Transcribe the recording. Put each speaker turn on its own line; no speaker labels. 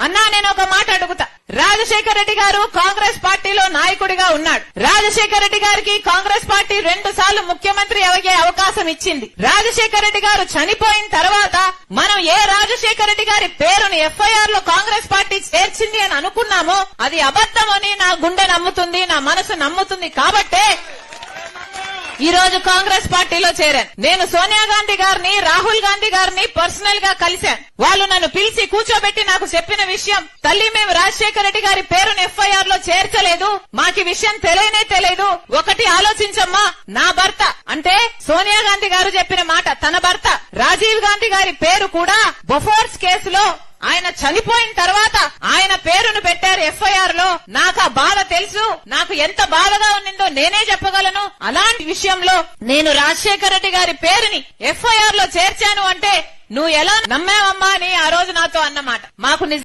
అన్నా నేను ఒక మాట అడుగుతా. రాజశేఖర రెడ్డి గారు కాంగ్రెస్ పార్టీలో నాయకుడిగా ఉన్నాడు. రాజశేఖర రెడ్డి గారికి కాంగ్రెస్ పార్టీ 2 సార్లు ముఖ్యమంత్రి అయ్యే అవకాశం ఇచ్చింది. రాజశేఖర రెడ్డి గారు చనిపోయిన తర్వాత మనం ఏ రాజశేఖర రెడ్డి గారి పేరుని ఎఫ్ఐఆర్ లో కాంగ్రెస్ పార్టీ చేర్చింది అని అనుకున్నామో అది అబద్ధమని నా గుండె నమ్ముతుంది, నా మనసు నమ్ముతుంది. కాబట్టే ఈ రోజు కాంగ్రెస్ పార్టీలో చేరాను. నేను సోనియా గాంధీ గారిని, రాహుల్ గాంధీ గారిని పర్సనల్ గా కలిశాను. వాళ్ళు నన్ను పిలిచి కూర్చోబెట్టి నాకు చెప్పిన విషయం, తల్లి మేము రాజశేఖర రెడ్డి గారి పేరును ఎఫ్ఐఆర్ లో చేర్చలేదు, మాకు విషయం తెలియదు. ఒకటి ఆలోచించమ్మా, నా భర్త అంటే సోనియా గాంధీ గారు చెప్పిన మాట, తన భర్త రాజీవ్ గాంధీ గారి పేరు కూడా బొఫోర్స్ కేసులో ఆయన చనిపోయిన తర్వాత ఆయన పేరును పెట్టారు ఎఫ్ఐఆర్ లో. నాకు ఆ బాధ తెలుసు, నాకు ఎంత బాధగా ఉన్నిందో నేనే చెప్పగలను. అలాంటి విషయంలో నేను రాజశేఖర రెడ్డి గారి పేరుని ఎఫ్ఐఆర్ లో చేర్చాను అంటే నువ్వు ఎలా నమ్మావమ్మా అని ఆ రోజు నాతో అన్నమాట. మాకు